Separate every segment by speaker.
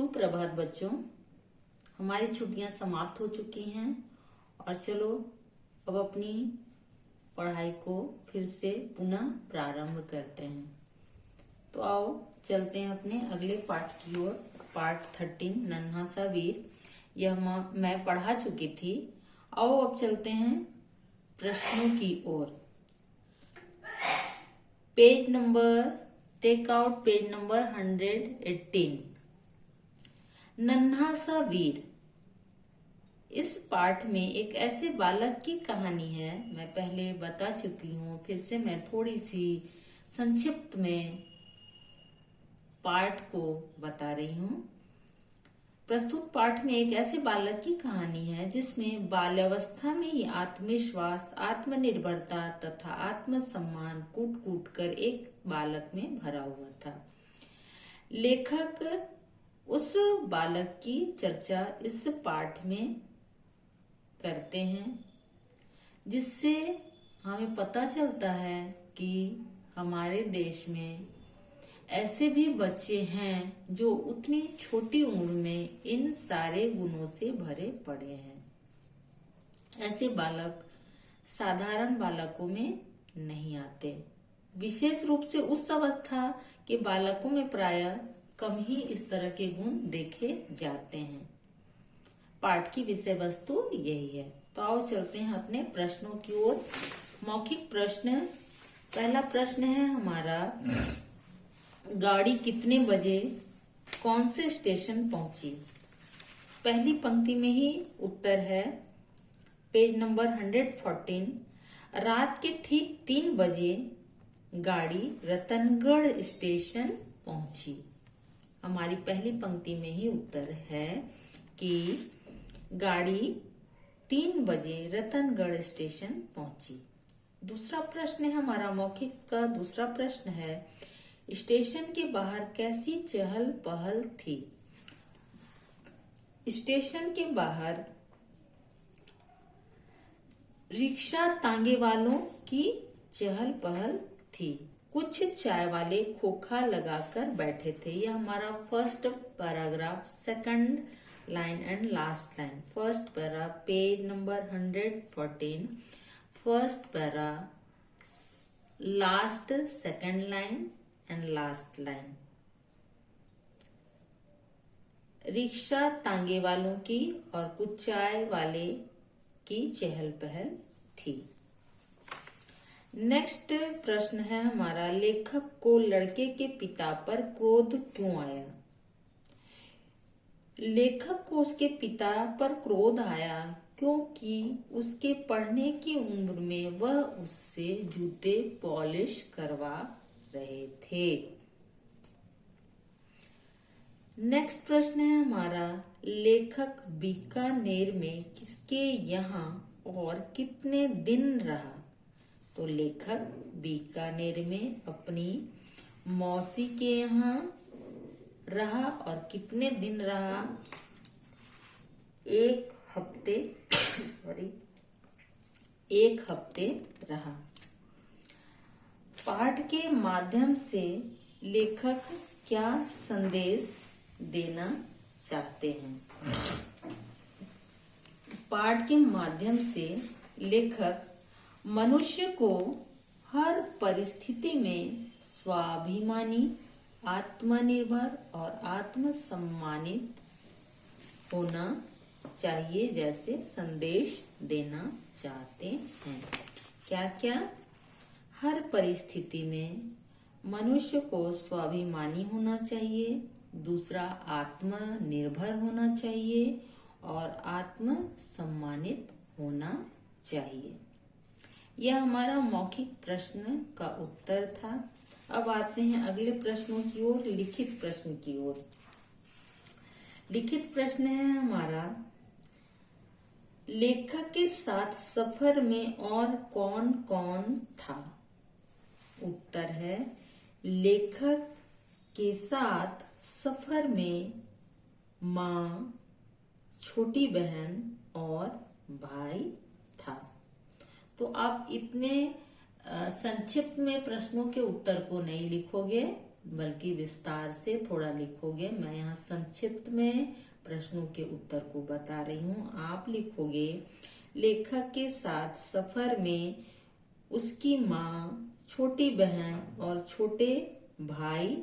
Speaker 1: सुप्रभात बच्चों, हमारी छुट्टियां समाप्त हो चुकी हैं और चलो अब अपनी पढ़ाई को फिर से पुनः प्रारंभ करते हैं। तो आओ चलते हैं अपने अगले पाठ की ओर। पाठ 13 नन्हा सा वीर, यह मैं पढ़ा चुकी थी। आओ अब चलते हैं प्रश्नों की ओर। Take out page number 118। नन्हा सा वीर। इस पाठ में एक ऐसे बालक की कहानी है। मैं पहले बता चुकी हूँ, फिर से मैं थोड़ी सी संक्षिप्त में पाठ को बता रही हूँ। प्रस्तुत पाठ में एक ऐसे बालक की कहानी है जिसमें बाल्यावस्था में ही आत्मविश्वास, आत्मनिर्भरता तथा आत्मसम्मान कूट कूट कर एक बालक में भरा हुआ था। लेखक उस बालक की चर्चा इस पाठ में करते हैं, जिससे हमें पता चलता है कि हमारे देश में ऐसे भी बच्चे हैं जो उतनी छोटी उम्र में इन सारे गुणों से भरे पड़े हैं। ऐसे बालक साधारण बालकों में नहीं आते। विशेष रूप से उस अवस्था के बालकों में प्रायः कम ही इस तरह के गुण देखे जाते हैं। पाठ की विषय वस्तु यही है। तो आओ चलते हैं अपने प्रश्नों की ओर। मौखिक प्रश्न। पहला प्रश्न है हमारा, गाड़ी कितने बजे कौन से स्टेशन पहुंची? पहली पंक्ति में ही उत्तर है। Page number 114। रात के ठीक 3 बजे गाड़ी रतनगढ़ स्टेशन पहुंची। हमारी पहली पंक्ति में ही उत्तर है कि गाड़ी 3 बजे रतनगढ़ स्टेशन पहुंची। दूसरा प्रश्न है हमारा, मौखिक का दूसरा प्रश्न है, स्टेशन के बाहर कैसी चहल पहल थी? स्टेशन के बाहर रिक्शा तांगे वालों की चहल पहल थी। कुछ चाय वाले खोखा लगाकर बैठे थे। यह हमारा first paragraph, second line and last line. First para, page number 114, first para, last second line and last line. Rickshaw तांगे वालों की और कुछ चाय वाले की चहल पहल थी। नेक्स्ट प्रश्न है हमारा, लेखक को लड़के के पिता पर क्रोध क्यों आया? लेखक को उसके पिता पर क्रोध आया क्योंकि उसके पढ़ने की उम्र में वह उससे जूते पॉलिश करवा रहे थे। नेक्स्ट प्रश्न है हमारा, लेखक बीकानेर में किसके यहाँ और कितने दिन रहा? तो लेखक बीकानेर में अपनी मौसी के यहाँ रहा और कितने दिन रहा? 1 हफ्ते सॉरी 1 हफ्ते रहा। पाठ के माध्यम से लेखक क्या संदेश देना चाहते हैं? पाठ के माध्यम से लेखक मनुष्य को हर परिस्थिति में स्वाभिमानी, आत्मनिर्भर और आत्मसम्मानित होना चाहिए जैसे संदेश देना चाहते हैं। क्या क्या? हर परिस्थिति में मनुष्य को स्वाभिमानी होना चाहिए, दूसरा आत्मनिर्भर होना चाहिए और आत्मसम्मानित होना चाहिए। यह हमारा मौखिक प्रश्न का उत्तर था। अब आते हैं अगले प्रश्नों की ओर, लिखित प्रश्न की ओर। लिखित प्रश्न है हमारा, लेखक के साथ सफर में और कौन कौन था? उत्तर है, लेखक के साथ सफर में माँ, छोटी बहन और भाई था। तो आप इतने संक्षिप्त में प्रश्नों के उत्तर को नहीं लिखोगे, बल्कि विस्तार से थोड़ा लिखोगे। मैं यहाँ संक्षिप्त में प्रश्नों के उत्तर को बता रही हूँ। आप लिखोगे, लेखक के साथ सफर में उसकी माँ, छोटी बहन और छोटे भाई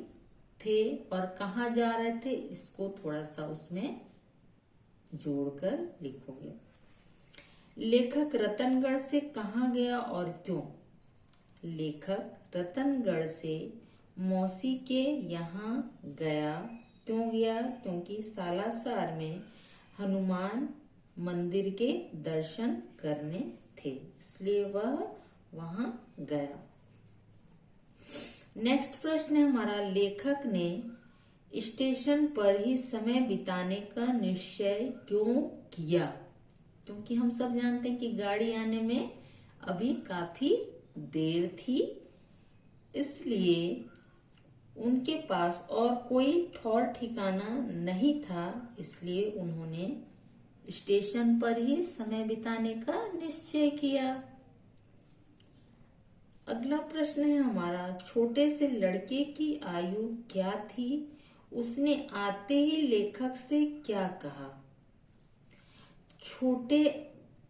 Speaker 1: थे और कहाँ जा रहे थे, इसको थोड़ा सा उसमें जोड़कर लिखोगे। लेखक रतनगढ़ से कहाँ गया और क्यों? लेखक रतनगढ़ से मौसी के यहाँ गया। क्यों गया? क्योंकि सालासर में हनुमान मंदिर के दर्शन करने थे, इसलिए वह वहां गया। नेक्स्ट प्रश्न है हमारा, लेखक ने स्टेशन पर ही समय बिताने का निश्चय क्यों किया? क्योंकि हम सब जानते हैं कि गाड़ी आने में अभी काफी देर थी, इसलिए उनके पास और कोई ठौर ठिकाना नहीं था, इसलिए उन्होंने स्टेशन पर ही समय बिताने का निश्चय किया। अगला प्रश्न है हमारा, छोटे से लड़के की आयु क्या थी? उसने आते ही लेखक से क्या कहा? छोटे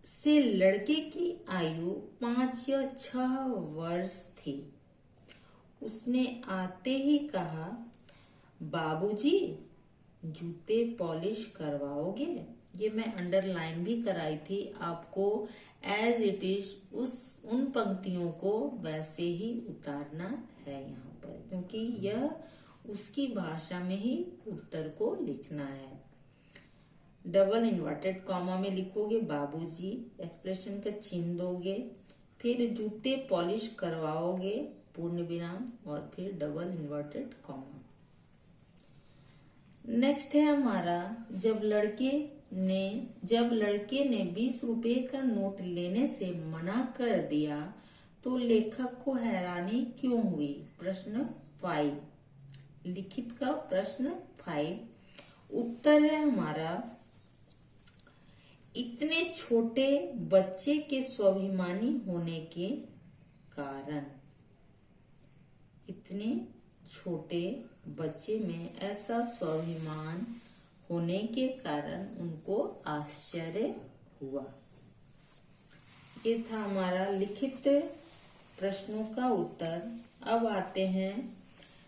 Speaker 1: से लड़के की आयु 5 या 6 वर्ष थी। उसने आते ही कहा, बाबूजी जूते पॉलिश करवाओगे? ये मैं अंडरलाइन भी कराई थी, आपको एज इट इज उन पंक्तियों को वैसे ही उतारना है यहाँ पर, क्योंकि यह उसकी भाषा में ही उत्तर को लिखना है। डबल इन्वर्टेड कॉमा में लिखोगे बाबूजी, एक्सप्रेशन का चिन्ह दोगे, फिर जूते पॉलिश करवाओगे, पूर्ण विराम, और फिर डबल इन्वर्टेड कॉमा। नेक्स्ट है हमारा, जब लड़के ने 20 रुपए का नोट लेने से मना कर दिया तो लेखक को हैरानी क्यों हुई? प्रश्न 5, लिखित का प्रश्न 5। उत्तर है हमारा, इतने छोटे बच्चे के स्वाभिमानी होने के कारण। इतने छोटे बच्चे में ऐसा स्वाभिमान होने के कारण उनको आश्चर्य हुआ। ये था हमारा लिखित प्रश्नों का उत्तर। अब आते हैं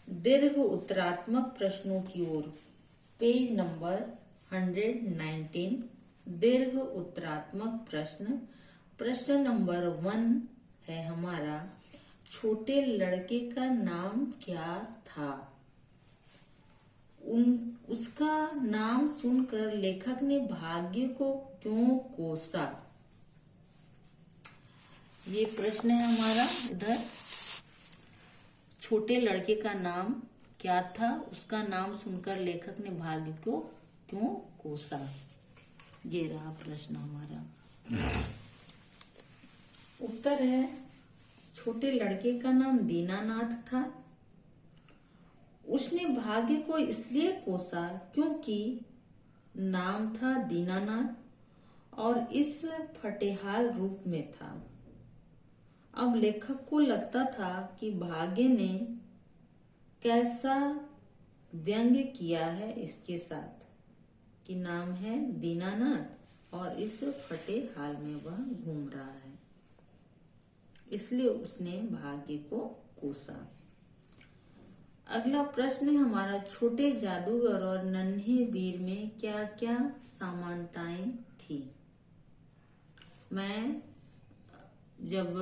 Speaker 1: दीर्घ उत्तरात्मक प्रश्नों की ओर। पेज नंबर 119, दीर्घ उत्तरात्मक प्रश्न। प्रश्न नंबर 1 है हमारा, छोटे लड़के का नाम क्या था? उसका नाम सुनकर लेखक ने भाग्य को क्यों कोसा? ये प्रश्न है हमारा। इधर छोटे लड़के का नाम क्या था? उसका नाम सुनकर लेखक ने भाग्य को क्यों कोसा? ये रहा प्रश्न हमारा। उत्तर है, छोटे लड़के का नाम दीनानाथ था। उसने भाग्य को इसलिए कोसा क्योंकि नाम था दीनानाथ और इस फटेहाल रूप में था। अब लेखक को लगता था कि भाग्य ने कैसा व्यंग्य किया है इसके साथ, कि नाम है दीनानाथ और इस फटे हाल में वह घूम रहा है, इसलिए उसने भाग्य को कोसा। अगला प्रश्न है हमारा, छोटे जादूगर और नन्हे वीर में क्या क्या समानताएं थी? मैं जब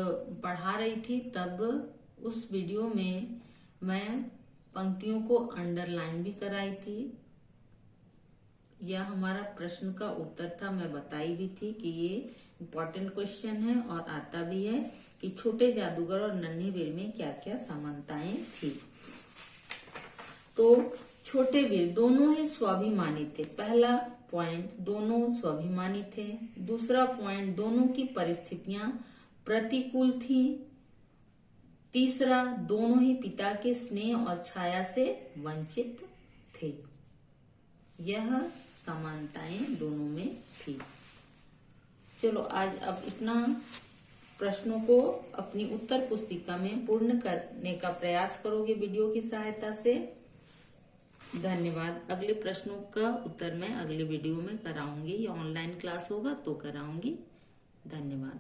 Speaker 1: पढ़ा रही थी तब उस वीडियो में मैं पंक्तियों को अंडरलाइन भी कराई थी। यह हमारा प्रश्न का उत्तर था। मैं बताई भी थी कि ये इम्पोर्टेंट क्वेश्चन है और आता भी है कि छोटे जादूगर और नन्हे वीर में क्या क्या समानताएं थी। तो छोटे वीर दोनों ही स्वाभिमानी थे। पहला पॉइंट, दोनों स्वाभिमानी थे। दूसरा पॉइंट, दोनों की परिस्थितियां प्रतिकूल थी। तीसरा, दोनों ही पिता के स्नेह और छाया से वंचित थे। यह समानताएं दोनों में थी। चलो आज अब इतना प्रश्नों को अपनी उत्तर पुस्तिका में पूर्ण करने का प्रयास करोगे वीडियो की सहायता से। धन्यवाद। अगले प्रश्नों का उत्तर मैं अगले वीडियो में कराऊंगी, या ऑनलाइन क्लास होगा तो कराऊंगी। धन्यवाद।